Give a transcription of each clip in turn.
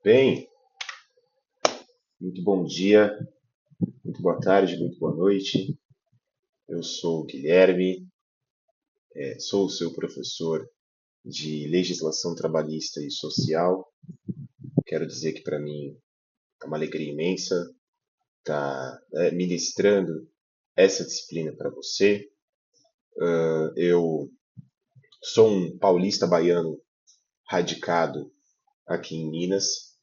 Bem, muito bom dia, muito boa tarde, muito boa noite. Eu sou o Guilherme, sou o seu professor de Legislação Trabalhista e Social. Quero dizer que para mim é uma alegria imensa estar ministrando essa disciplina para você. Eu sou um paulista baiano radicado aqui em Minas,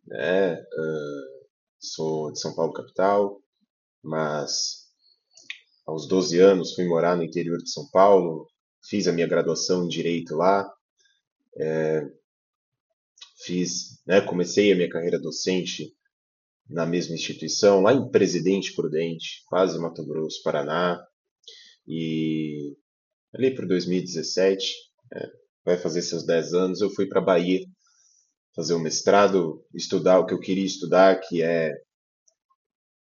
né? Sou de São Paulo capital, mas aos 12 anos fui morar no interior de São Paulo, fiz a minha graduação em Direito lá, comecei a minha carreira docente na mesma instituição, lá em Presidente Prudente, quase Mato Grosso, Paraná, e ali por 2017, vai fazer seus 10 anos, eu fui para a Bahia fazer o mestrado, estudar o que eu queria estudar, que é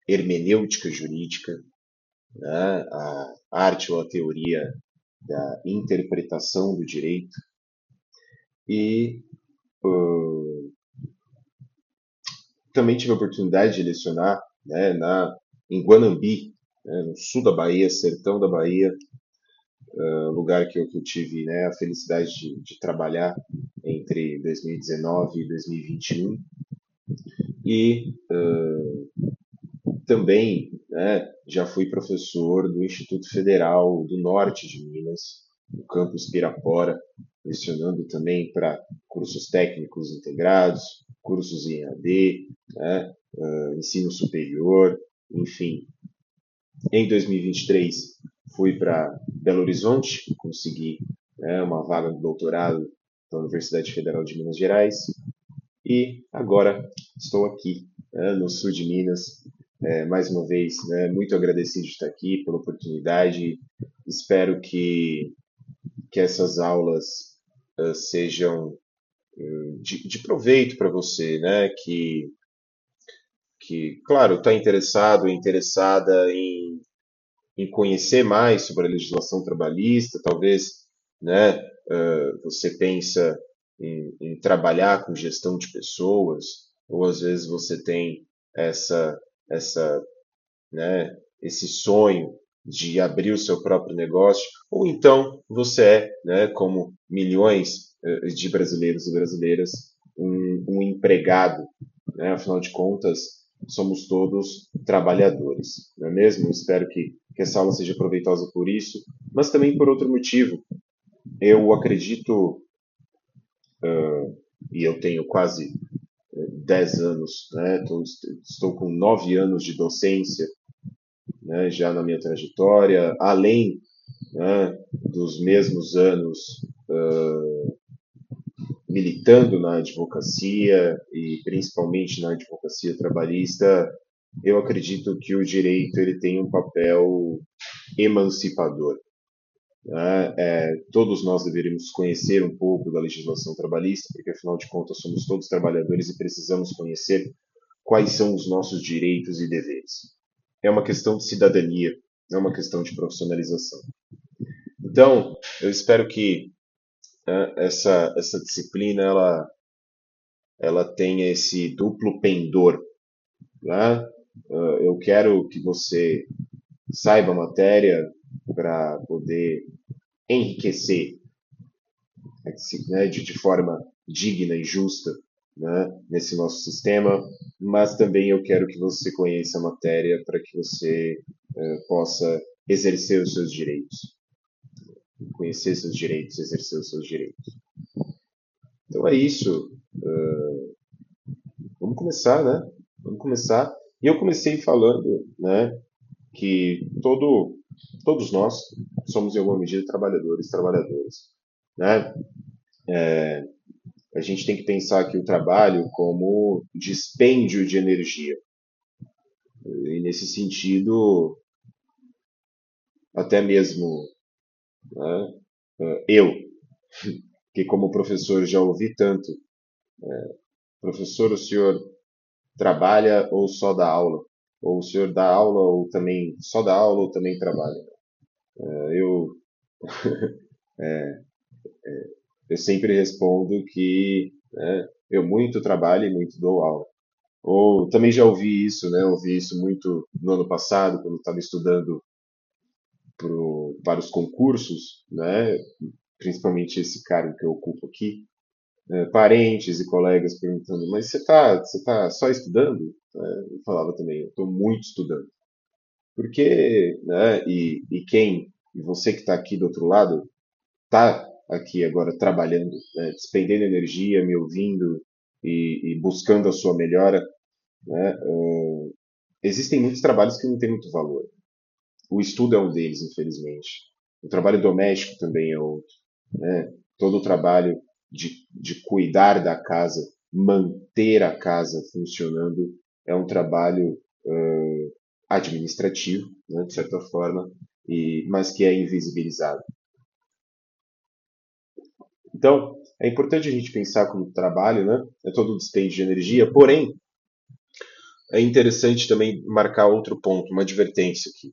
hermenêutica jurídica, né, a arte ou a teoria da interpretação do direito, e também tive a oportunidade de lecionar, né, em Guanambi, né, no sul da Bahia, sertão da Bahia, lugar que eu tive, né, a felicidade de trabalhar entre 2019 e 2021. E também, né, já fui professor do Instituto Federal do Norte de Minas, no campus Pirapora, lecionando também para cursos técnicos integrados, cursos em EAD, né, ensino superior, enfim. Em 2023, fui para Belo Horizonte, consegui, né, uma vaga de doutorado na Universidade Federal de Minas Gerais, e agora estou aqui, né, no sul de Minas, mais uma vez, né, muito agradecido de estar aqui pela oportunidade. Espero que essas aulas sejam de proveito para você, né? Que claro, está interessado, interessada em conhecer mais sobre a legislação trabalhista, talvez, né? Você pensa em trabalhar com gestão de pessoas, ou às vezes você tem essa, essa né, esse sonho de abrir o seu próprio negócio, ou então você é, né, como milhões de brasileiros e brasileiras, um empregado, né? Afinal de contas, somos todos trabalhadores, não é mesmo? Espero que essa aula seja proveitosa por isso, mas também por outro motivo. Eu acredito, e eu tenho quase 10 anos, né? Estou com 9 anos de docência, né, já na minha trajetória, além, né, dos mesmos anos militando na advocacia e principalmente na advocacia trabalhista, eu acredito que o direito ele tem um papel emancipador. Né? Todos nós deveríamos conhecer um pouco da legislação trabalhista, porque afinal de contas somos todos trabalhadores e precisamos conhecer quais são os nossos direitos e deveres. É uma questão de cidadania, é uma questão de profissionalização. Então, eu espero que essa disciplina ela tenha esse duplo pendor. Né? Eu quero que você saiba a matéria para poder enriquecer, né, de forma digna e justa, né, nesse nosso sistema, mas também eu quero que você conheça a matéria para que você possa exercer os seus direitos, conhecer seus direitos, exercer os seus direitos. Então é isso. Vamos começar, né? Vamos começar. E eu comecei falando, né, que todos nós somos em alguma medida trabalhadores, trabalhadoras, né? A gente tem que pensar aqui o trabalho como dispêndio de energia. E nesse sentido, até mesmo, né, eu, que como professor já ouvi tanto, professor, o senhor trabalha ou só dá aula? Ou o senhor dá aula ou também só dá aula ou também trabalha? Eu, eu sempre respondo que, né, Eu muito trabalho e muito dou aula. Ou também já ouvi isso, né? Ouvi isso muito no ano passado, quando estava estudando para os concursos, né? Principalmente esse cargo que eu ocupo aqui, parentes e colegas perguntando, mas você tá só estudando? Eu falava também, eu estou muito estudando. Porque, né, e você que está aqui do outro lado, está aqui agora trabalhando, né, despendendo energia, me ouvindo e buscando a sua melhora, né, existem muitos trabalhos que não têm muito valor. O estudo é um deles, infelizmente. O trabalho doméstico também é outro, né? Todo o trabalho de cuidar da casa, manter a casa funcionando, é um trabalho administrativo, né, de certa forma, mas que é invisibilizado. Então, é importante a gente pensar como trabalho, né? É todo um dispêndio de energia, porém, é interessante também marcar outro ponto, uma advertência aqui.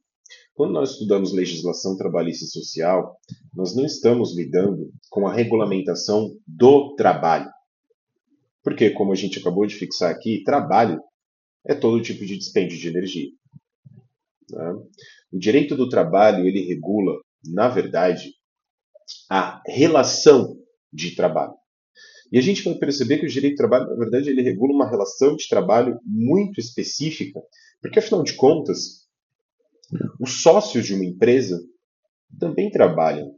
Quando nós estudamos legislação trabalhista e social, nós não estamos lidando com a regulamentação do trabalho. Porque, como a gente acabou de fixar aqui, trabalho é todo tipo de dispêndio de energia. Né? O direito do trabalho, ele regula, na verdade, a relação de trabalho. E a gente vai perceber que o direito do trabalho, na verdade, ele regula uma relação de trabalho muito específica, porque, afinal de contas, os sócios de uma empresa também trabalham,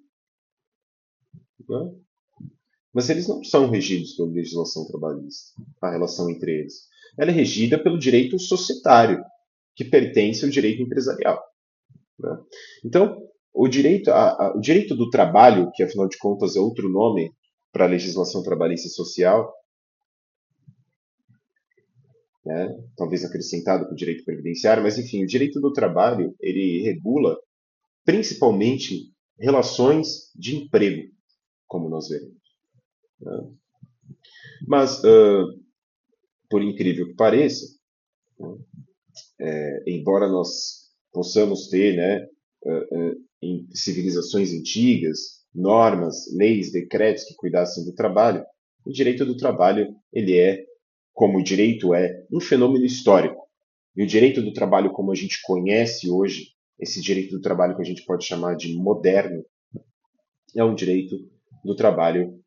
né? Mas eles não são regidos pela legislação trabalhista, a relação entre eles. Ela é regida pelo direito societário, que pertence ao direito empresarial. Né? Então, o direito do trabalho, que afinal de contas é outro nome para a legislação trabalhista e social, né? Talvez acrescentado com o direito previdenciário, mas enfim, o direito do trabalho ele regula principalmente relações de emprego, como nós veremos. Né? Mas, por incrível que pareça, embora nós possamos ter, né, em civilizações antigas, normas, leis, decretos que cuidassem do trabalho, o direito do trabalho ele é, como o direito é, um fenômeno histórico. E o direito do trabalho como a gente conhece hoje, esse direito do trabalho que a gente pode chamar de moderno, é um direito do trabalho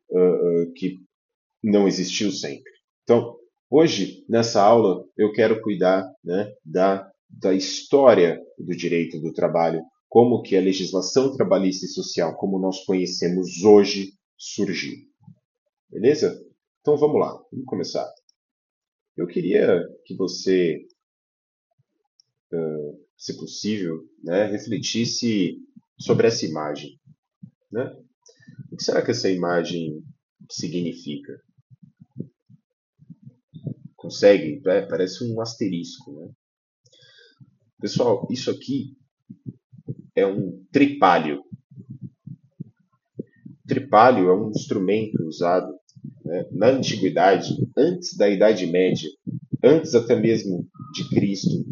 que não existiu sempre. Então, hoje, nessa aula, eu quero cuidar, né, da história do direito do trabalho, como que a legislação trabalhista e social, como nós conhecemos hoje, surgiu. Beleza? Então vamos lá, vamos começar. Eu queria que você, se possível, né, refletisse sobre essa imagem. Né? O que será que essa imagem significa? Consegue? Parece um asterisco. Né? Pessoal, isso aqui é um tripalho. Tripalho é um instrumento usado, né, na antiguidade, antes da Idade Média, antes até mesmo de Cristo,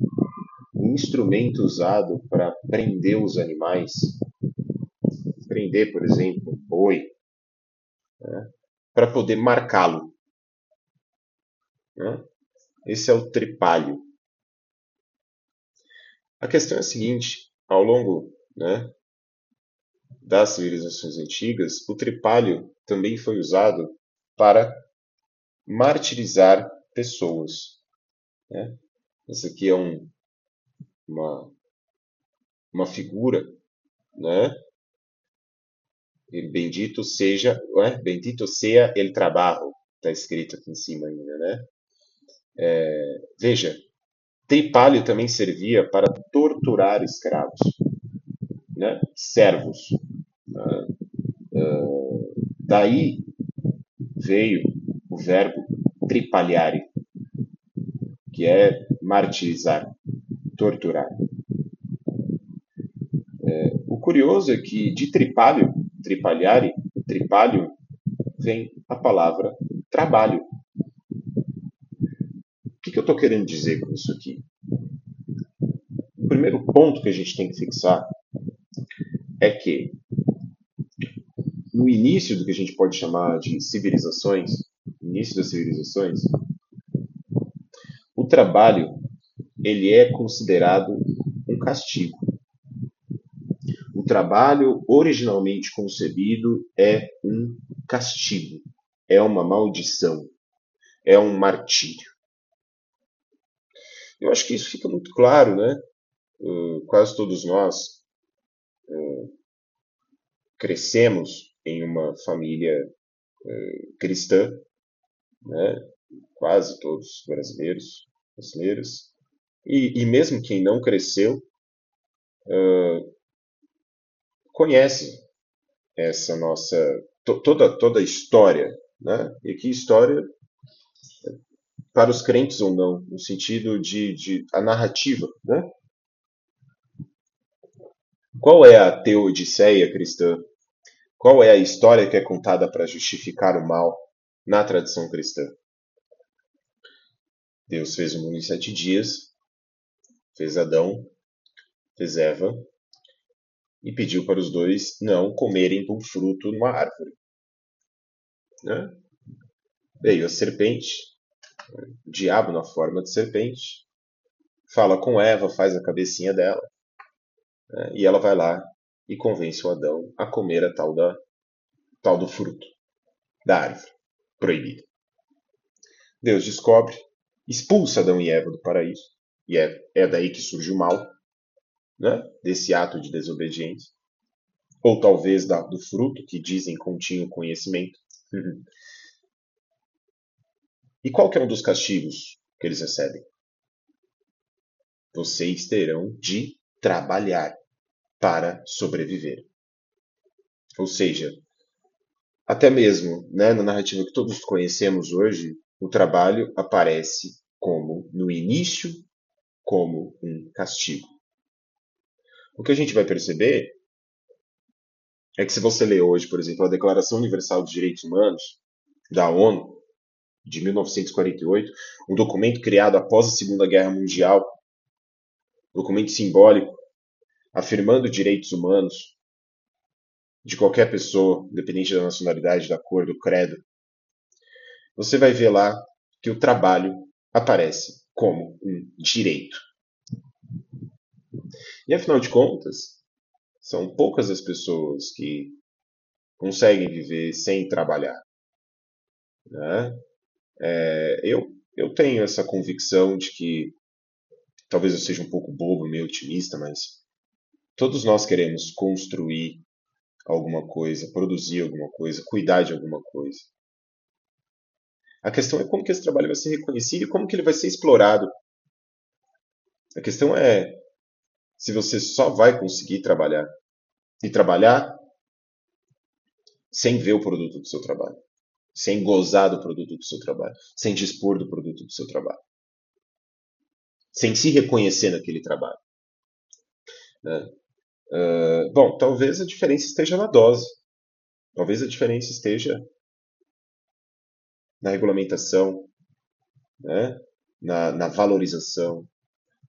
um instrumento usado para prender os animais, prender, por exemplo, um boi, né, para poder marcá-lo. Né? Esse é o tripalho. A questão é a seguinte: ao longo, né, das civilizações antigas, o tripalho também foi usado para martirizar pessoas. Né? Essa aqui é uma, uma figura, né? E bendito seja el trabajo, está escrito aqui em cima ainda, né? Veja, tripalho também servia para torturar escravos, né? Servos. Né? Daí veio o verbo tripalhare, que é martirizar, torturar. O curioso é que de tripalho, tripalhare, tripalho, vem a palavra trabalho. O que eu estou querendo dizer com isso aqui? O primeiro ponto que a gente tem que fixar é que no início do que a gente pode chamar de civilizações, início das civilizações, o trabalho ele é considerado um castigo. O trabalho originalmente concebido é um castigo, é uma maldição, é um martírio. Eu acho que isso fica muito claro, né? Quase todos nós crescemos em uma família cristã, né? Quase todos brasileiros, brasileiras. E mesmo quem não cresceu, conhece essa nossa toda a história, né? E que história para os crentes ou não, no sentido de a narrativa, né? Qual é a teodiceia cristã? Qual é a história que é contada para justificar o mal na tradição cristã? Deus fez o mundo em 7 dias, fez Adão, fez Eva, e pediu para os dois não comerem do fruto numa árvore. Né? Veio a serpente, o diabo na forma de serpente, fala com Eva, faz a cabecinha dela, né? E ela vai lá e convence o Adão a comer a tal do fruto da árvore proibida. Deus descobre, expulsa Adão e Eva do paraíso, e é daí que surge o mal, né? Desse ato de desobediência, ou talvez do fruto que dizem continha o conhecimento. E qual que é um dos castigos que eles recebem? Vocês terão de trabalhar para sobreviver. Ou seja, até mesmo, né, na narrativa que todos conhecemos hoje, o trabalho aparece como, no início, como um castigo. O que a gente vai perceber é que se você lê hoje, por exemplo, a Declaração Universal dos Direitos Humanos, da ONU, de 1948, um documento criado após a Segunda Guerra Mundial, documento simbólico, afirmando direitos humanos de qualquer pessoa, independente da nacionalidade, da cor, do credo, você vai ver lá que o trabalho aparece como um direito. E afinal de contas, são poucas as pessoas que conseguem viver sem trabalhar. Né? Eu tenho essa convicção de que, talvez eu seja um pouco bobo, meio otimista, mas todos nós queremos construir alguma coisa, produzir alguma coisa, cuidar de alguma coisa. A questão é como que esse trabalho vai ser reconhecido e como que ele vai ser explorado. A questão é se você só vai conseguir trabalhar e trabalhar sem ver o produto do seu trabalho, sem gozar do produto do seu trabalho, sem dispor do produto do seu trabalho, sem se reconhecer naquele trabalho. Né? Bom, talvez a diferença esteja na dose, talvez a diferença esteja na regulamentação, né? Na valorização,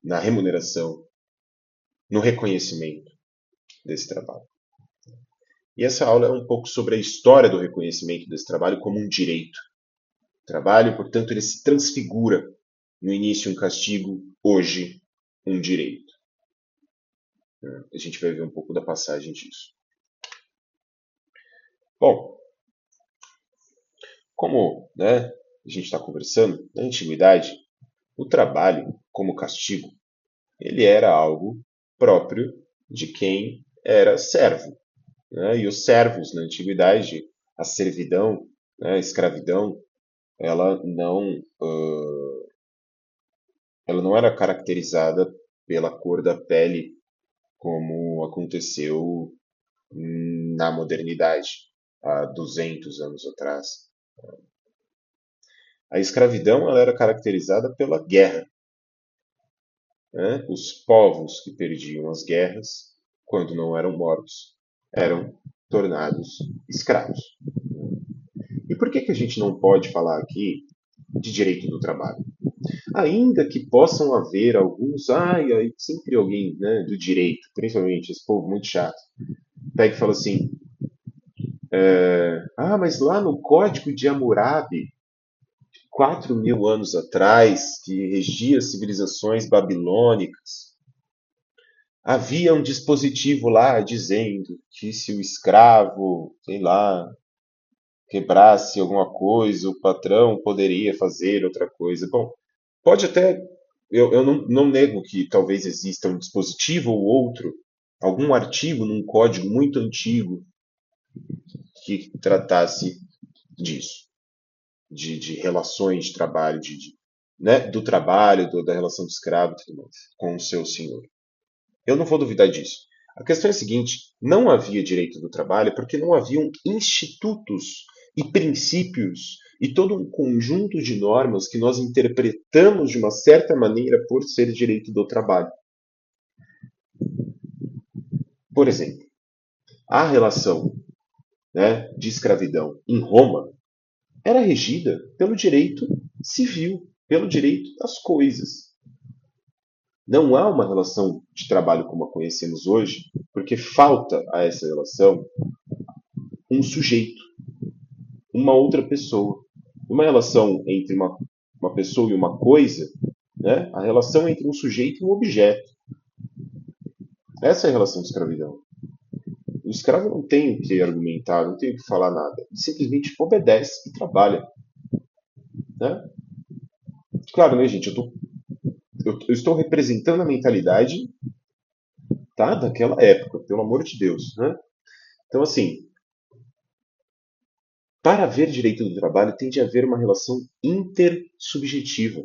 na remuneração, no reconhecimento desse trabalho. E essa aula é um pouco sobre a história do reconhecimento desse trabalho como um direito. O trabalho, portanto, ele se transfigura. No início, um castigo, hoje, um direito. A gente vai ver um pouco da passagem disso. Bom, como, né, a gente está conversando, na antiguidade, o trabalho, como castigo, ele era algo próprio de quem era servo. Né? E os servos, na antiguidade, a servidão, né, a escravidão, ela não, ela não era caracterizada pela cor da pele, como aconteceu na modernidade, há 200 anos atrás. A escravidão ela era caracterizada pela guerra. Né? Os povos que perdiam as guerras, quando não eram mortos, eram tornados escravos. E por que a gente não pode falar aqui de direito do trabalho? Ainda que possam haver alguns, sempre alguém, né, do direito, principalmente esse povo muito chato, pega e fala assim, mas lá no Código de Hammurabi 4.000 anos atrás, que regia as civilizações babilônicas, havia um dispositivo lá dizendo que se o escravo, sei lá, quebrasse alguma coisa, o patrão poderia fazer outra coisa. Bom, pode até. Eu não nego que talvez exista um dispositivo ou outro, algum artigo num código muito antigo que tratasse disso, de relações de trabalho, né, do trabalho, da relação de escravo e tudo mais, com o seu senhor. Eu não vou duvidar disso. A questão é a seguinte: não havia direito do trabalho porque não haviam institutos e princípios e todo um conjunto de normas que nós interpretamos de uma certa maneira por ser direito do trabalho. Por exemplo, a relação, né, de escravidão em Roma era regida pelo direito civil, pelo direito das coisas. Não há uma relação de trabalho como a conhecemos hoje, porque falta a essa relação um sujeito, uma outra pessoa. Uma relação entre uma pessoa e uma coisa, né? A relação entre um sujeito e um objeto. Essa é a relação de escravidão. O escravo não tem o que argumentar, não tem o que falar nada. Ele simplesmente obedece e trabalha. Né? Claro, né, gente? Eu estou representando a mentalidade, tá, daquela época, pelo amor de Deus. Né? Então, assim, para haver direito do trabalho, tem de haver uma relação intersubjetiva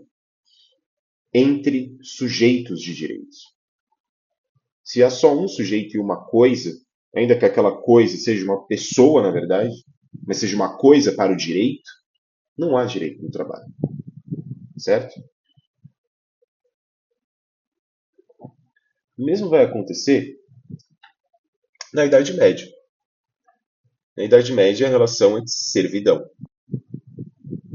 entre sujeitos de direitos. Se há só um sujeito e uma coisa, ainda que aquela coisa seja uma pessoa, na verdade, mas seja uma coisa para o direito, não há direito no trabalho. Certo? O mesmo vai acontecer na Idade Média. Na Idade Média, a relação é de servidão.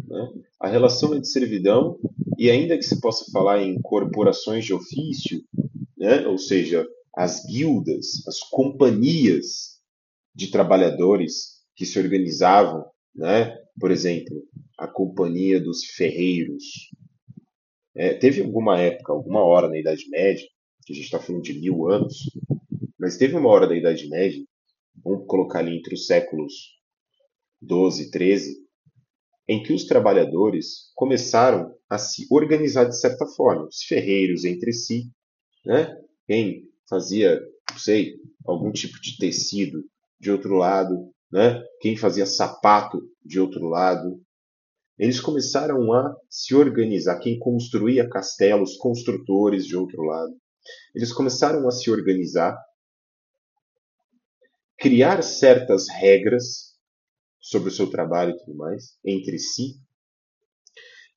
Né? A relação é de servidão, e ainda que se possa falar em corporações de ofício, né? Ou seja, as guildas, as companhias de trabalhadores que se organizavam, né? Por exemplo, a Companhia dos Ferreiros. Teve alguma época, alguma hora na Idade Média, que a gente está falando de 1.000 anos, mas teve uma hora da Idade Média, vamos colocar ali entre os séculos 12 e 13, em que os trabalhadores começaram a se organizar de certa forma, os ferreiros entre si, né? Quem fazia, não sei, algum tipo de tecido de outro lado, né? Quem fazia sapato de outro lado. Eles começaram a se organizar. Quem construía castelos, construtores de outro lado. Eles começaram a se organizar, criar certas regras sobre o seu trabalho e tudo mais, entre si,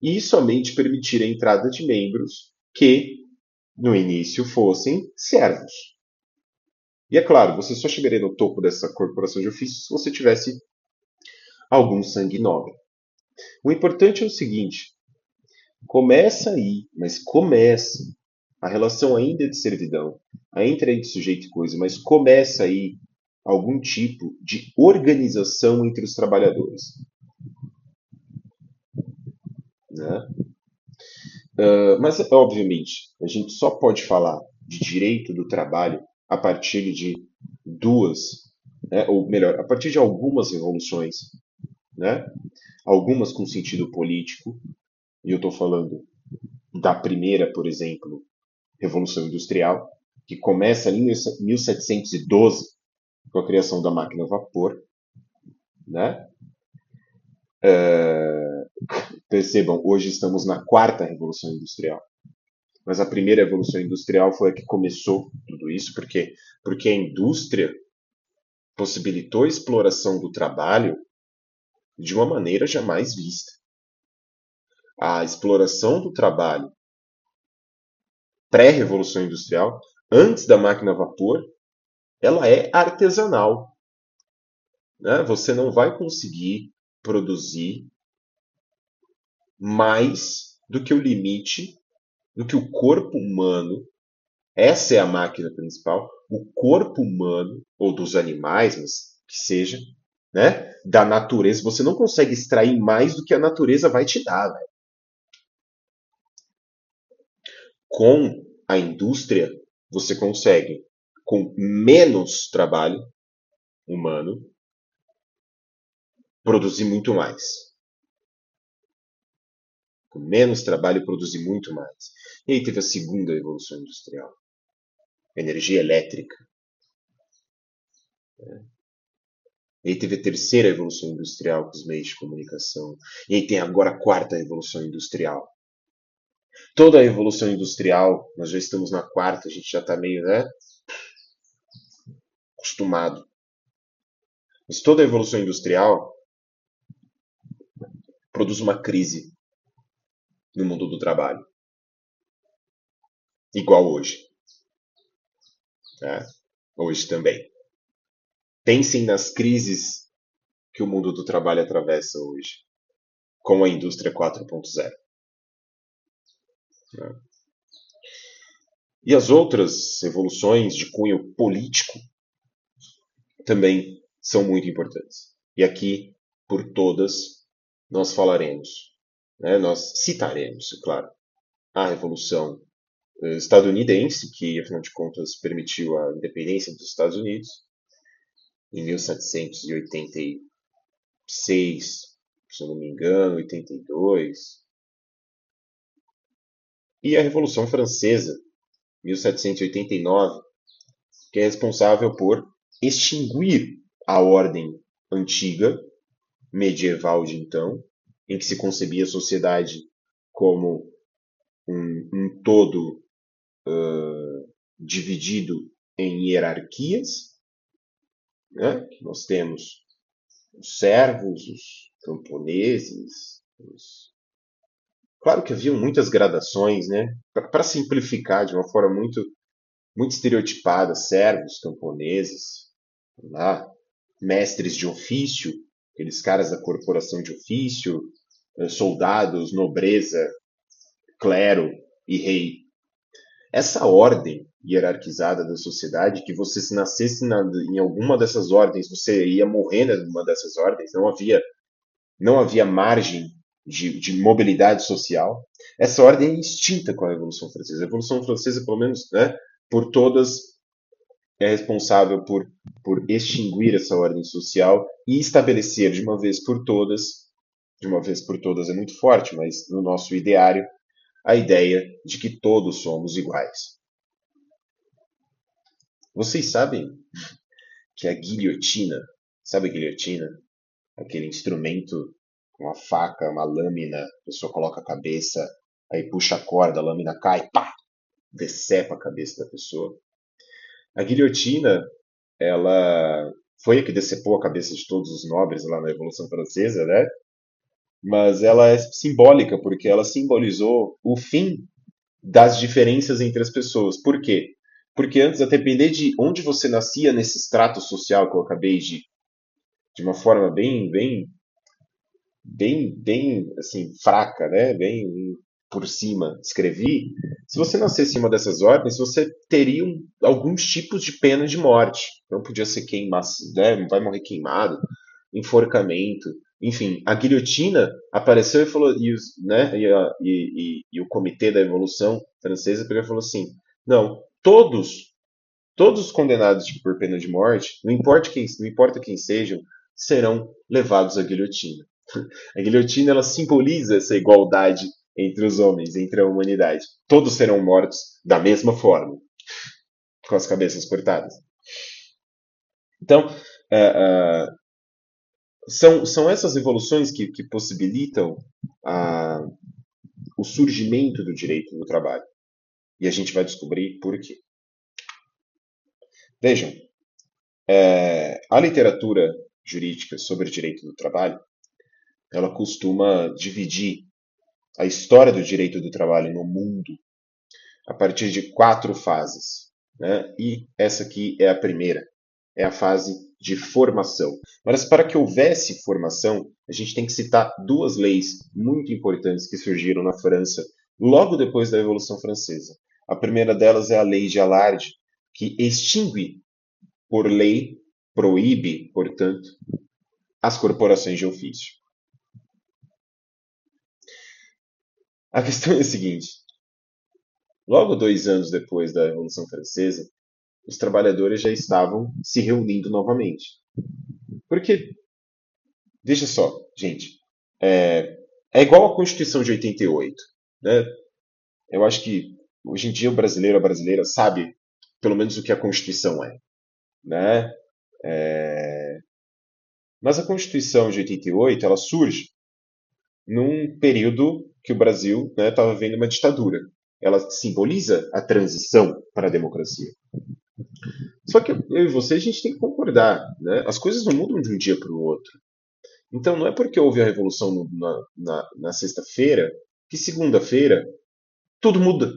e somente permitir a entrada de membros que, no início, fossem servos. E é claro, você só chegaria no topo dessa corporação de ofícios se você tivesse algum sangue nobre. O importante é o seguinte: começa aí, mas começa. A relação ainda é de servidão, ainda é de sujeito e coisa, mas começa aí algum tipo de organização entre os trabalhadores. Né? Mas, obviamente, a gente só pode falar de direito do trabalho a partir de duas, né, ou melhor, a partir de algumas revoluções, né? Algumas com sentido político, e eu estou falando da primeira, por exemplo, Revolução Industrial, que começa ali em 1712, com a criação da máquina a vapor. Né? Percebam, hoje estamos na quarta Revolução Industrial. Mas a primeira Revolução Industrial foi a que começou tudo isso, porque a indústria possibilitou a exploração do trabalho de uma maneira jamais vista. A exploração do trabalho pré-revolução industrial, antes da máquina a vapor, ela é artesanal. Né? Você não vai conseguir produzir mais do que o limite, do que o corpo humano. Essa é a máquina principal. O corpo humano, ou dos animais, mas que seja, né? Da natureza. Você não consegue extrair mais do que a natureza vai te dar. Véio. Com a indústria, você consegue, com menos trabalho humano, produzir muito mais. Com menos trabalho, produzir muito mais. E aí teve a segunda evolução industrial, energia elétrica. E aí teve a terceira evolução industrial com os meios de comunicação. E aí tem agora a quarta evolução industrial. Toda a evolução industrial, nós já estamos na quarta, a gente já está meio, né, acostumado. Mas toda a evolução industrial produz uma crise no mundo do trabalho, igual hoje. Né? Hoje também. Pensem nas crises que o mundo do trabalho atravessa hoje, com a indústria 4.0. Né? E as outras evoluções de cunho político também são muito importantes. E aqui, por todas, nós falaremos, né? Nós citaremos, é claro, a Revolução estadunidense, que, afinal de contas, permitiu a independência dos Estados Unidos, em 1786, se eu não me engano, 82. E a Revolução Francesa, 1789, que é responsável por extinguir a ordem antiga, medieval de então, em que se concebia a sociedade como um todo dividido em hierarquias, né? Nós temos os servos, os camponeses. Claro que haviam muitas gradações, né? Para simplificar de uma forma muito estereotipada, servos, camponeses, lá, mestres de ofício, aqueles caras da corporação de ofício, soldados, nobreza, clero e rei. Essa ordem hierarquizada da sociedade, que você se nascesse em alguma dessas ordens, você ia morrer numa dessas ordens, não havia margem de mobilidade social. Essa ordem é extinta com a Revolução Francesa. A Revolução Francesa, pelo menos, né, por todas, é responsável por extinguir essa ordem social e estabelecer de uma vez por todas é muito forte, mas no nosso ideário, a ideia de que todos somos iguais. Vocês sabem que a guilhotina, sabe a guilhotina? Aquele instrumento, uma faca, uma lâmina, a pessoa coloca a cabeça, aí puxa a corda, a lâmina cai, pá, decepa a cabeça da pessoa. A guilhotina, ela foi a que decepou a cabeça de todos os nobres lá na Revolução Francesa, né? Mas ela é simbólica, porque ela simbolizou o fim das diferenças entre as pessoas. Por quê? Porque antes, a depender de onde você nascia nesse extrato social que eu acabei de uma forma bem assim, fraca, né? Bem por cima, escrevi. Se você nascesse em uma dessas ordens, você teria alguns tipos de pena de morte. Não podia ser queimado, né? Vai morrer queimado, enforcamento, enfim. A guilhotina apareceu e falou, né? E o Comitê da Evolução Francesa pegou e falou assim: não, todos os condenados por pena de morte, não importa quem sejam, serão levados à guilhotina. A guilhotina, ela simboliza essa igualdade entre os homens, entre a humanidade. Todos serão mortos da mesma forma, com as cabeças cortadas. Então, uh, uh, são essas evoluções que possibilitam o surgimento do direito do trabalho. E a gente vai descobrir por quê. Vejam, a literatura jurídica sobre o direito do trabalho, ela costuma dividir a história do direito do trabalho no mundo a partir de 4 fases. Né? E essa aqui é a primeira, é a fase de formação. Mas para que houvesse formação, a gente tem que citar 2 leis muito importantes que surgiram na França logo depois da Revolução Francesa. A primeira delas é a Lei de Alarde, que extingue, por lei, proíbe, portanto, as corporações de ofício. A questão é a seguinte: Logo 2 anos depois da Revolução Francesa, os trabalhadores já estavam se reunindo novamente. Porque, veja só, gente, é, é igual a Constituição de 88, né? Eu acho que hoje em dia o brasileiro, a brasileira sabe pelo menos o que a Constituição é, né? Mas a Constituição de 88 ela surge num período que o Brasil estava vivendo uma ditadura. Ela simboliza a transição para a democracia. Só que eu e você, a gente tem que concordar, né? As coisas não mudam de um dia para o outro. Então não é porque houve a revolução na sexta-feira que segunda-feira tudo muda.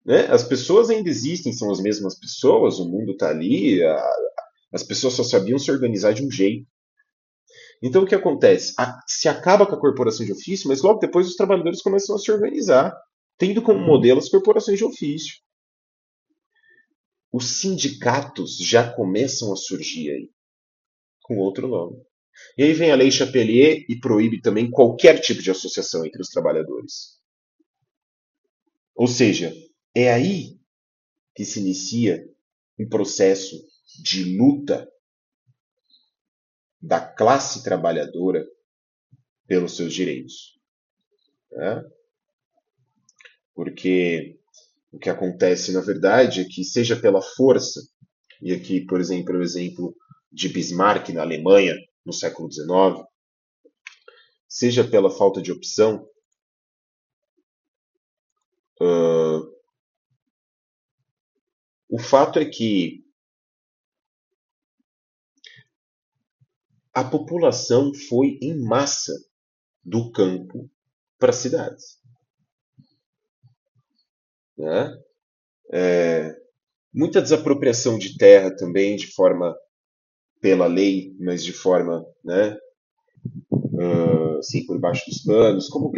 Né? As pessoas ainda existem, são as mesmas pessoas, o mundo está ali, as pessoas só sabiam se organizar de um jeito. Então o que acontece? Se acaba com a corporação de ofício, mas logo depois os trabalhadores começam a se organizar, tendo como modelo as corporações de ofício. Os sindicatos já começam a surgir aí, com outro nome. E aí vem a Lei Chapelier e proíbe também qualquer tipo de associação entre os trabalhadores. Ou seja, é aí que se inicia um processo de luta da classe trabalhadora pelos seus direitos. Né? Porque o que acontece, na verdade, é que, seja pela força, e aqui, por exemplo, o exemplo de Bismarck na Alemanha, no século XIX, seja pela falta de opção, o fato é que a população foi em massa do campo para as cidades. Né? Muita desapropriação de terra também, de forma pela lei, mas de forma, né, assim, por baixo dos panos, como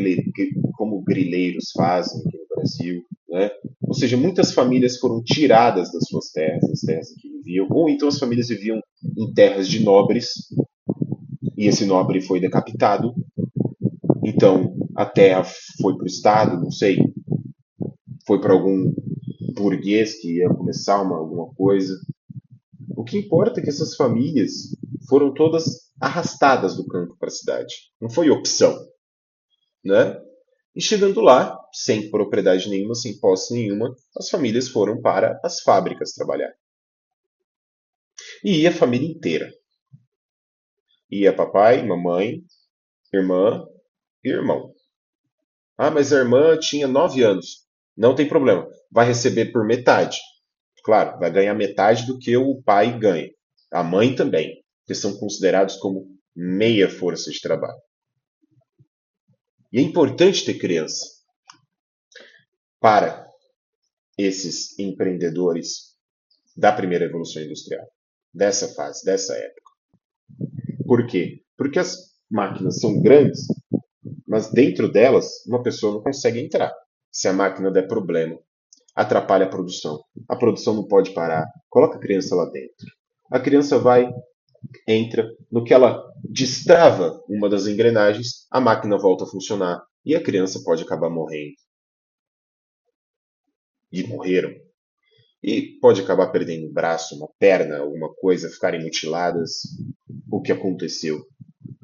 grileiros fazem aqui no Brasil. Né? Ou seja, muitas famílias foram tiradas das suas terras, das terras em que viviam, ou então as famílias viviam em terras de nobres, e esse nobre foi decapitado, então a terra foi para o Estado, não sei, foi para algum burguês que ia começar alguma coisa. O que importa é que essas famílias foram todas arrastadas do campo para a cidade. Não foi opção, né? E chegando lá, sem propriedade nenhuma, sem posse nenhuma, as famílias foram para as fábricas trabalhar. E ia a família inteira. Ia papai, mamãe, irmã e irmão. Ah, mas a irmã tinha 9 anos. Não tem problema. Vai receber por metade. Claro, vai ganhar metade do que o pai ganha. A mãe também, que são considerados como meia força de trabalho. E é importante ter criança para esses empreendedores da primeira revolução industrial, dessa fase, dessa época. Por quê? Porque as máquinas são grandes, mas dentro delas uma pessoa não consegue entrar. Se a máquina der problema, atrapalha a produção. A produção não pode parar. Coloca a criança lá dentro. A criança vai, entra, no que ela destrava uma das engrenagens, a máquina volta a funcionar e a criança pode acabar morrendo. E morreram. E pode acabar perdendo um braço, uma perna, alguma coisa, ficarem mutiladas, o que aconteceu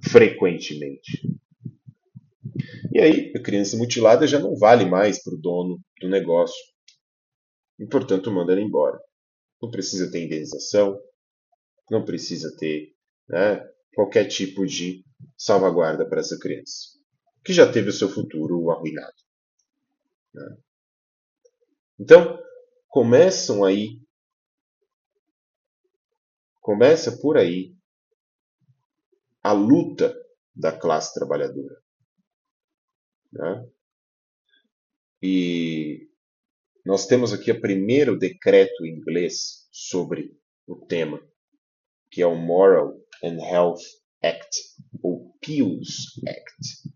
frequentemente. E aí, a criança mutilada já não vale mais para o dono do negócio. E, portanto, manda ela embora. Não precisa ter indenização, não precisa ter, né, qualquer tipo de salvaguarda para essa criança, que já teve o seu futuro arruinado. Né? Então, começam aí, começa por aí a luta da classe trabalhadora. Né? E nós temos aqui o primeiro decreto inglês sobre o tema, que é o Moral and Health Act, ou PEWS Act,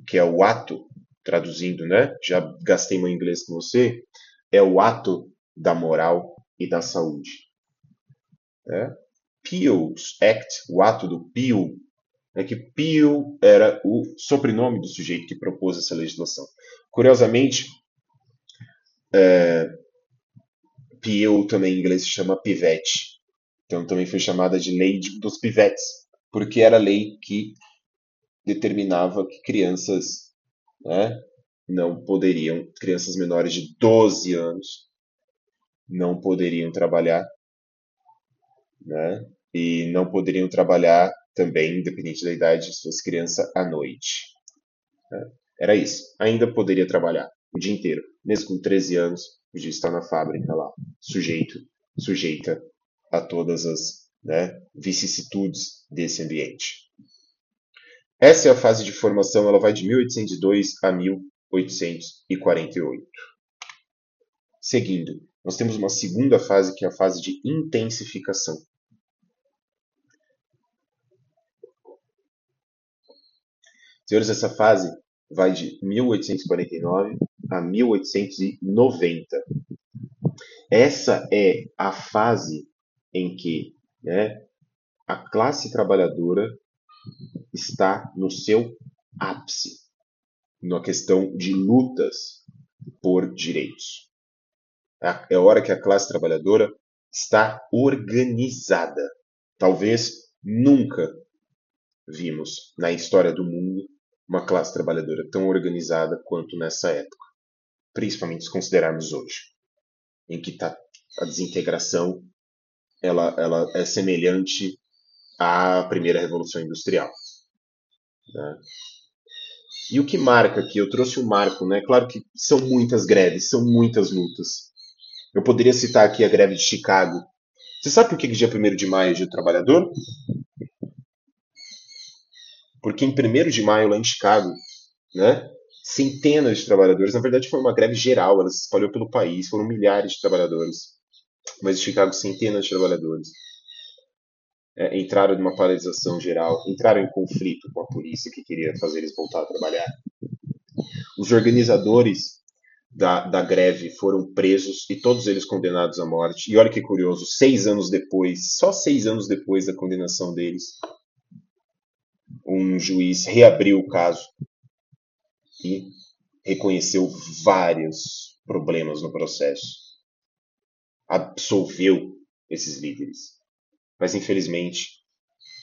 que é o ato, traduzindo, né? Já gastei meu inglês com você, é o ato da moral e da saúde. Né? PEWS Act, o ato do PEW, é que Peel era o sobrenome do sujeito que propôs essa legislação. Curiosamente, Peel também em inglês se chama pivete. Então também foi chamada de lei dos pivetes, porque era a lei que determinava que crianças, né, não poderiam, crianças menores de 12 anos, não poderiam trabalhar, né, e não poderiam trabalhar também, independente da idade, se fosse criança à noite. Né? Era isso. Ainda poderia trabalhar o dia inteiro, mesmo com 13 anos, podia estar na fábrica lá, sujeita a todas as, né, vicissitudes desse ambiente. Essa é a fase de formação, ela vai de 1802 a 1848. Seguindo, nós temos uma segunda fase, que é a fase de intensificação. Senhores, essa fase vai de 1849 a 1890. Essa é a fase em que, né, a classe trabalhadora está no seu ápice, na questão de lutas por direitos. É a hora que a classe trabalhadora está organizada. Talvez nunca vimos na história do mundo uma classe trabalhadora tão organizada quanto nessa época, principalmente se considerarmos hoje, em que a desintegração ela é semelhante à primeira revolução industrial. Né? E o que marca aqui? Eu trouxe um marco, né? Claro que são muitas greves, são muitas lutas. Eu poderia citar aqui a greve de Chicago. Você sabe por que dia 1º de maio é dia do trabalhador? Porque em 1º de maio, lá em Chicago, né, centenas de trabalhadores, na verdade foi uma greve geral, ela se espalhou pelo país, foram milhares de trabalhadores, mas em Chicago centenas de trabalhadores entraram numa paralisação geral, entraram em conflito com a polícia que queria fazer eles voltar a trabalhar. Os organizadores da greve foram presos e todos eles condenados à morte. E olha que curioso, 6 anos depois, só 6 anos depois da condenação deles, um juiz reabriu o caso e reconheceu vários problemas no processo. Absolveu esses líderes. Mas infelizmente,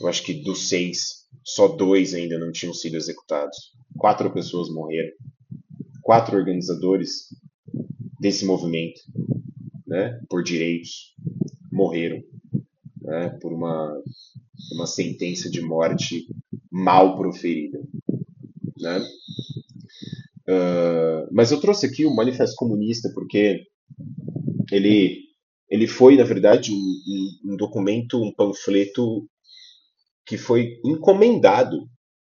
eu acho que dos 6, só 2 ainda não tinham sido executados. 4 pessoas morreram. 4 organizadores desse movimento, né, por direitos, morreram, né, por uma sentença de morte mal proferida. Né? Mas eu trouxe aqui o Manifesto Comunista porque ele, ele foi, na verdade, um documento, um panfleto que foi encomendado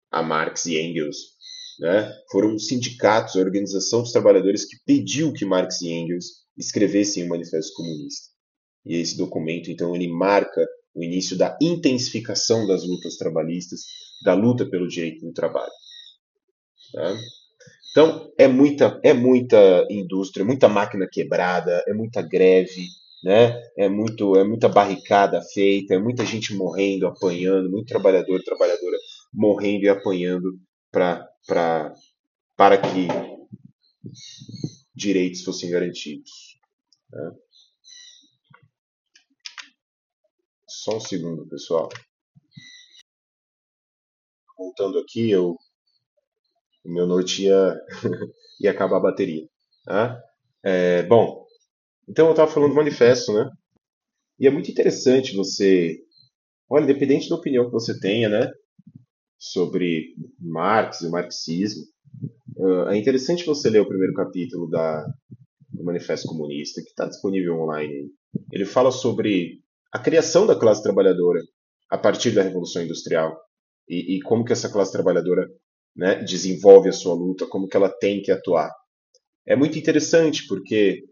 a Marx e Engels. Né? Foram os sindicatos, a organização dos trabalhadores que pediu que Marx e Engels escrevessem o Manifesto Comunista. E esse documento, então, ele marca o início da intensificação das lutas trabalhistas, da luta pelo direito do trabalho. Tá? Então, é muita indústria, muita máquina quebrada, é muita greve, né? É muita barricada feita, é muita gente morrendo, apanhando, muito trabalhador, trabalhadora morrendo e apanhando para que direitos fossem garantidos. Né? Só um segundo, pessoal. Voltando aqui, o meu note ia acabar a bateria. Tá? Bom, então eu estava falando do manifesto, né? E é muito interessante você, olha, independente da opinião que você tenha, né, sobre Marx e o marxismo, é interessante você ler o primeiro capítulo do Manifesto Comunista, que está disponível online. Ele fala sobre a criação da classe trabalhadora a partir da Revolução Industrial e como que essa classe trabalhadora, né, desenvolve a sua luta, como que ela tem que atuar. É muito interessante porque,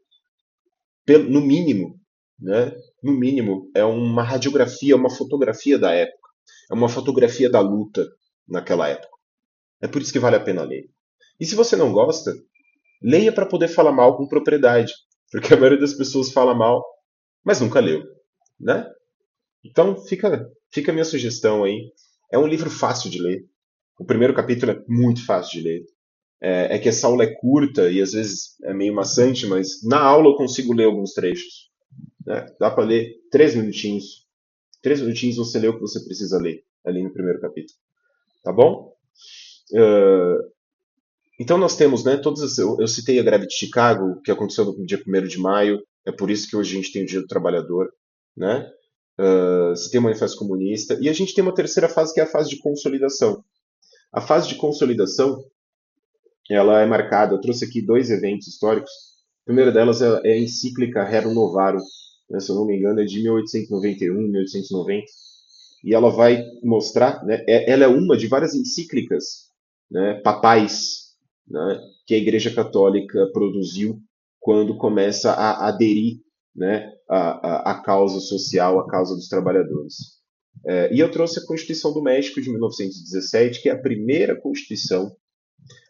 no mínimo, né, no mínimo, é uma radiografia, uma fotografia da época. É uma fotografia da luta naquela época. É por isso que vale a pena ler. E se você não gosta, leia para poder falar mal com propriedade. Porque a maioria das pessoas fala mal, mas nunca leu. Né? Então fica a minha sugestão aí. É um livro fácil de ler. O primeiro capítulo é muito fácil de ler. É que essa aula é curta e às vezes é meio maçante, mas na aula eu consigo ler alguns trechos. Né? Dá para ler 3 minutinhos. 3 minutinhos você lê o que você precisa ler ali no primeiro capítulo. Tá bom? Então nós temos, né, eu citei a greve de Chicago, que aconteceu no dia 1º de maio, é por isso que hoje a gente tem o Dia do Trabalhador, né? Citei o Manifesto Comunista, e a gente tem uma terceira fase que é a fase de consolidação. A fase de consolidação, ela é marcada, eu trouxe aqui 2 eventos históricos. A primeira delas é a encíclica Rerum Novarum, né, se eu não me engano é de 1891, 1890, e ela vai mostrar, né, ela é uma de várias encíclicas, né, papais, né, que a Igreja Católica produziu quando começa a aderir, né, à causa social, à causa dos trabalhadores. E eu trouxe a Constituição do México de 1917, que é a primeira Constituição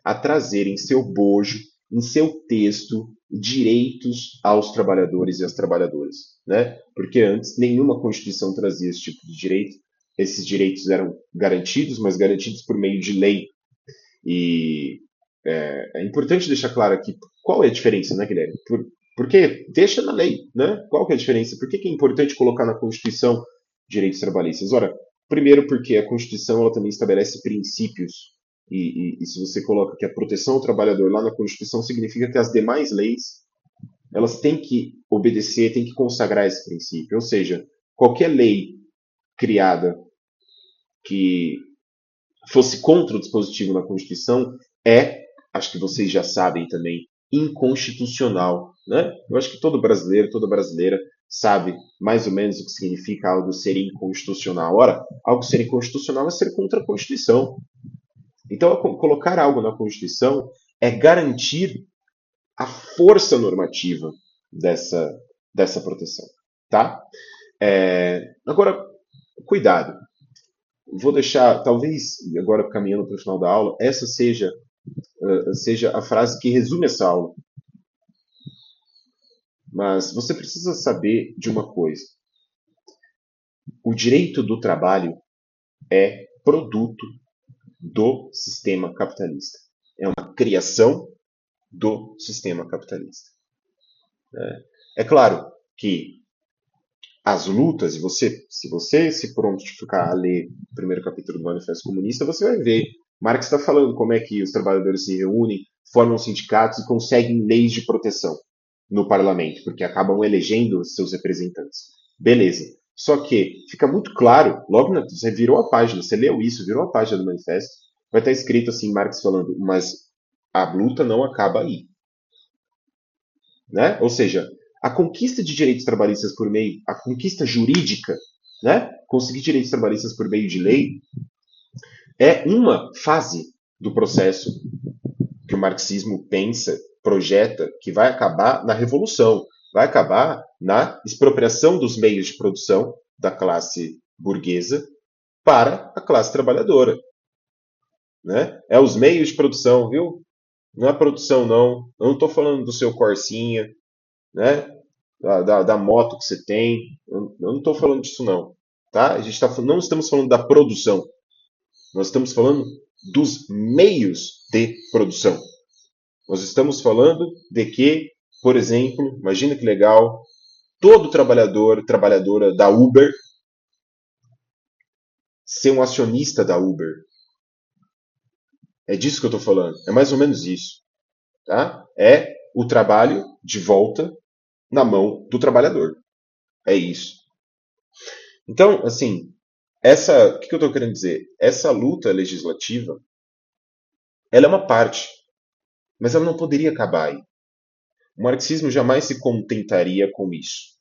a trazer em seu bojo, em seu texto, direitos aos trabalhadores e às trabalhadoras, né? Porque antes nenhuma Constituição trazia esse tipo de direito. Esses direitos eram garantidos, mas garantidos por meio de lei. E é importante deixar claro aqui qual é a diferença, né, Guilherme? Porque deixa na lei, né? Qual que é a diferença? Por que é importante colocar na Constituição direitos trabalhistas? Ora, primeiro porque a Constituição ela também estabelece princípios e se você coloca que a proteção ao trabalhador lá na Constituição significa que as demais leis elas têm que obedecer, têm que consagrar esse princípio. Ou seja, qualquer lei criada que fosse contra o dispositivo na Constituição é, acho que vocês já sabem também, inconstitucional. Né? Eu acho que todo brasileiro, toda brasileira sabe mais ou menos o que significa algo ser inconstitucional. Ora, algo ser inconstitucional é ser contra a Constituição. Então, colocar algo na Constituição é garantir a força normativa dessa, dessa proteção. Tá? Agora, cuidado. Vou deixar, talvez, agora caminhando para o final da aula, essa seja a frase que resume essa aula. Mas você precisa saber de uma coisa. O direito do trabalho é produto do sistema capitalista. É uma criação do sistema capitalista. É claro que as lutas, e se você se prontificar a ler o primeiro capítulo do Manifesto Comunista, você vai ver. Marx está falando como é que os trabalhadores se reúnem, formam sindicatos e conseguem leis de proteção no parlamento, porque acabam elegendo seus representantes. Beleza. Só que fica muito claro, você virou a página, você leu isso, virou a página do manifesto, vai estar escrito assim, Marx falando, mas a luta não acaba aí. Né? Ou seja, a conquista de direitos trabalhistas por meio, a conquista jurídica, né? Conseguir direitos trabalhistas por meio de lei, é uma fase do processo que o marxismo pensa, projeta, que vai acabar na revolução, vai acabar na expropriação dos meios de produção da classe burguesa para a classe trabalhadora. Né? É os meios de produção, viu? Não é produção, não. Eu não estou falando do seu Corsinha, né? Da moto que você tem. Eu não estou falando disso, não. Tá? A gente não estamos falando da produção. Nós estamos falando dos meios de produção. Nós estamos falando de que, por exemplo, imagina que legal, todo trabalhador, trabalhadora da Uber ser um acionista da Uber. É disso que eu estou falando. É mais ou menos isso. Tá? É o trabalho de volta na mão do trabalhador. É isso. Então, assim, o que eu estou querendo dizer? Essa luta legislativa, ela é uma parte, mas ela não poderia acabar aí. O marxismo jamais se contentaria com isso.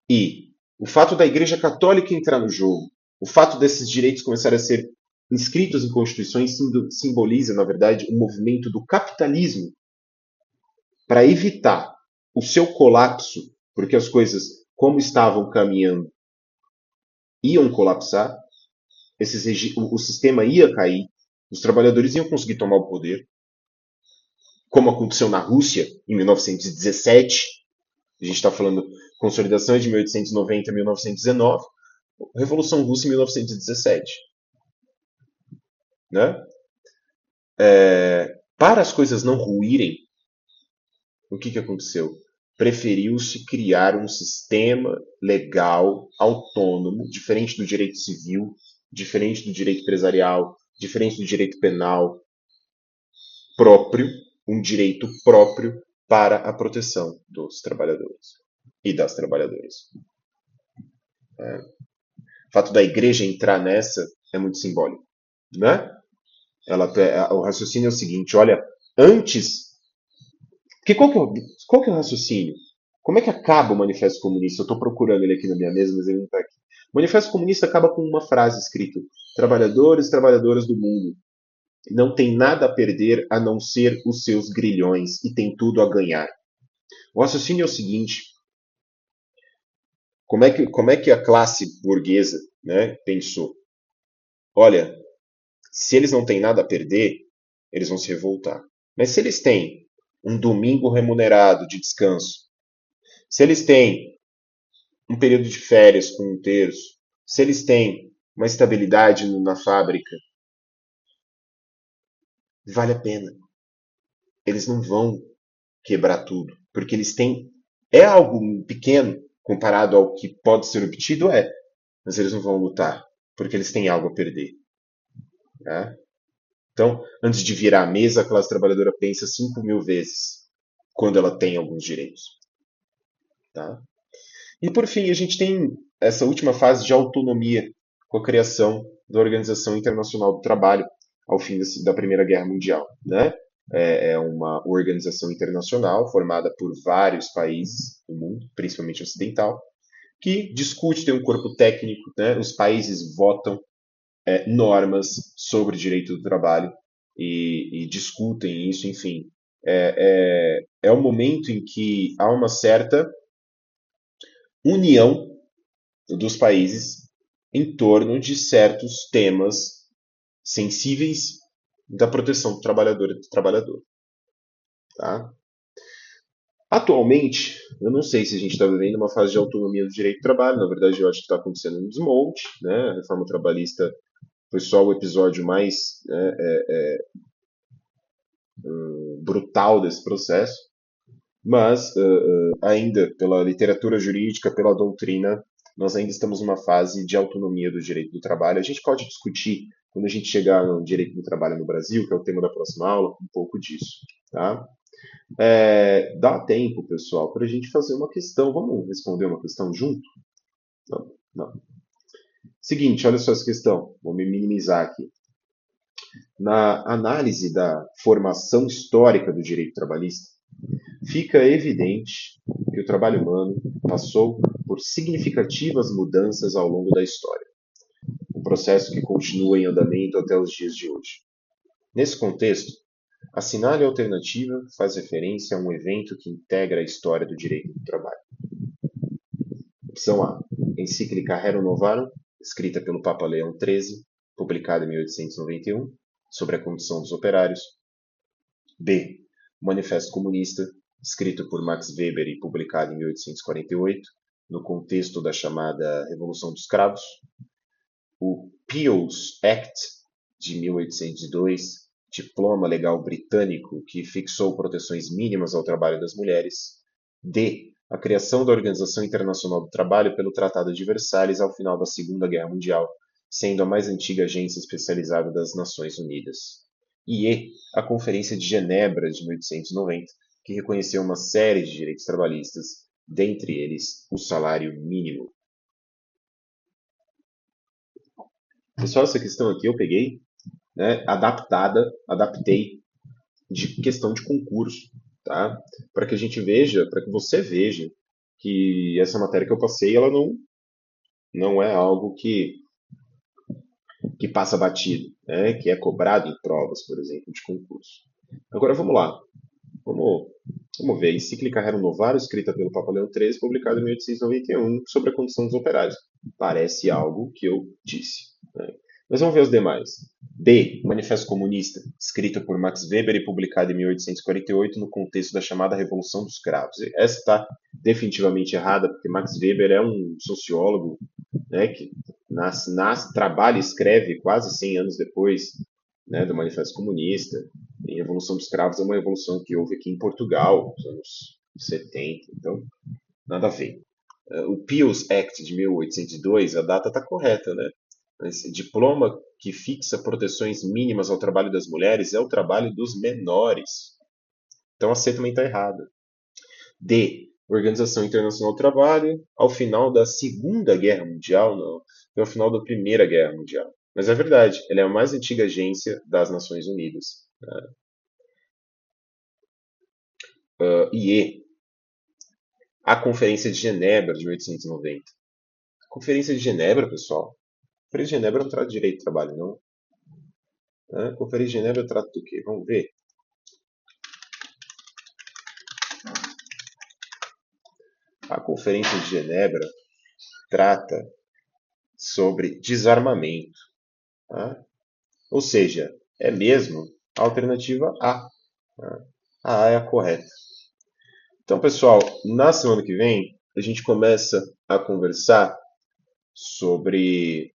E o fato da Igreja Católica entrar no jogo, o fato desses direitos começarem a ser inscritos em constituições, simboliza, na verdade, o movimento do capitalismo para evitar o seu colapso, porque as coisas, como estavam caminhando, iam colapsar, o sistema ia cair, os trabalhadores iam conseguir tomar o poder, como aconteceu na Rússia em 1917. A gente está falando consolidação de 1890 a 1919. Revolução Russa em 1917. Né? Para as coisas não ruírem, o que aconteceu? Preferiu-se criar um sistema legal, autônomo, diferente do direito civil, diferente do direito empresarial, diferente do direito penal, próprio, um direito próprio para a proteção dos trabalhadores e das trabalhadoras. O fato da igreja entrar nessa é muito simbólico, né? O raciocínio é o seguinte: olha, antes. Porque qual que é o raciocínio? Como é que acaba o Manifesto Comunista? Eu estou procurando ele aqui na minha mesa, mas ele não está aqui. O Manifesto Comunista acaba com uma frase escrita: trabalhadores e trabalhadoras do mundo não tem nada a perder a não ser os seus grilhões e tem tudo a ganhar. O raciocínio é o seguinte: como é que a classe burguesa, né, pensou? Olha, se eles não têm nada a perder, eles vão se revoltar. Mas se eles têm um domingo remunerado de descanso, se eles têm um período de férias com um terço, se eles têm uma estabilidade na fábrica, vale a pena. Eles não vão quebrar tudo, porque eles têm. É algo pequeno comparado ao que pode ser obtido, mas eles não vão lutar, porque eles têm algo a perder. Tá? Então, antes de virar a mesa, a classe trabalhadora pensa 5.000 vezes quando ela tem alguns direitos. Tá? E por fim, a gente tem essa última fase de autonomia com a criação da Organização Internacional do Trabalho ao fim da Primeira Guerra Mundial. Né? É uma organização internacional formada por vários países do mundo, principalmente ocidental, que discute, tem um corpo técnico, né? Os países votam normas sobre direito do trabalho e discutem isso, enfim. É um momento em que há uma certa união dos países em torno de certos temas sensíveis da proteção do trabalhador e do trabalhador. Tá? Atualmente, eu não sei se a gente está vivendo uma fase de autonomia do direito do trabalho, na verdade eu acho que está acontecendo um desmonte, né? A reforma trabalhista foi só o episódio mais brutal desse processo, mas ainda pela literatura jurídica, pela doutrina, nós ainda estamos numa fase de autonomia do direito do trabalho. A gente pode discutir, quando a gente chegar no direito do trabalho no Brasil, que é o tema da próxima aula, um pouco disso. Tá? Dá tempo, pessoal, para a gente fazer uma questão. Vamos responder uma questão junto? Não, não. Seguinte, olha só essa questão. Vou me minimizar aqui. Na análise da formação histórica do direito trabalhista, fica evidente que o trabalho humano passou por significativas mudanças ao longo da história, um processo que continua em andamento até os dias de hoje. Nesse contexto, a Assinale Alternativa faz referência a um evento que integra a história do direito do trabalho. Opção A. Encíclica Rerum Novarum, escrita pelo Papa Leão XIII, publicada em 1891, sobre a condição dos operários. B. Manifesto Comunista, escrito por Max Weber e publicado em 1848, no contexto da chamada Revolução dos Cravos. O Peel's Act, de 1802, diploma legal britânico que fixou proteções mínimas ao trabalho das mulheres. D. A criação da Organização Internacional do Trabalho pelo Tratado de Versalhes ao final da Segunda Guerra Mundial, sendo a mais antiga agência especializada das Nações Unidas. E a Conferência de Genebra de 1890, que reconheceu uma série de direitos trabalhistas, dentre eles o salário mínimo. Pessoal, essa questão aqui eu peguei, né, adaptei de questão de concurso, tá? Para que a gente veja, para que você veja que essa matéria que eu passei, ela não é algo que passa batido, né? Que é cobrado em provas, por exemplo, de concurso. Agora vamos lá. Vamos ver. Encíclica Rerum Novarum, escrita pelo Papa Leão XIII, publicada em 1891, sobre a condição dos operários. Parece algo que eu disse. Né? Mas vamos ver os demais. B. Manifesto Comunista, escrito por Max Weber e publicado em 1848 no contexto da chamada Revolução dos Cravos. Essa está definitivamente errada, porque Max Weber é um sociólogo, né, que trabalha e escreve quase 100 anos depois, né, do Manifesto Comunista. E a Revolução dos Cravos é uma revolução que houve aqui em Portugal, nos anos 70, então nada a ver. O Peel's Act de 1802, a data está correta, né? Esse diploma que fixa proteções mínimas ao trabalho das mulheres é o trabalho dos menores. Então a C também está errada. D. Organização Internacional do Trabalho, ao final da Segunda Guerra Mundial, não, foi ao final da Primeira Guerra Mundial. Mas é verdade, ela é a mais antiga agência das Nações Unidas. E E. A Conferência de Genebra de 1890. Conferência de Genebra, pessoal. Conferência de Genebra não trata de direito do trabalho, não. Conferência de Genebra trata do quê? Vamos ver. A Conferência de Genebra trata sobre desarmamento. Tá? Ou seja, é mesmo a alternativa A. Tá? A A é a correta. Então, pessoal, na semana que vem, a gente começa a conversar sobre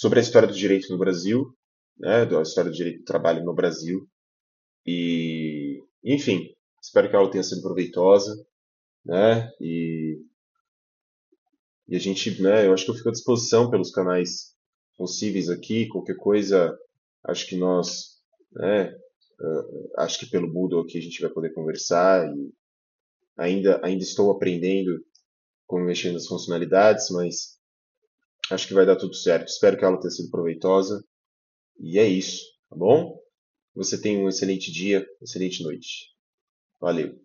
a história do direito no Brasil, né, a história do direito do trabalho no Brasil. E, enfim, espero que a aula tenha sido proveitosa, né? E a gente, né, eu acho que eu fico à disposição pelos canais possíveis aqui, qualquer coisa, acho que nós, né, acho que pelo Moodle aqui a gente vai poder conversar e ainda estou aprendendo como mexer nas funcionalidades, mas acho que vai dar tudo certo. Espero que a aula tenha sido proveitosa e é isso, tá bom? Você tenha um excelente dia, excelente noite. Valeu!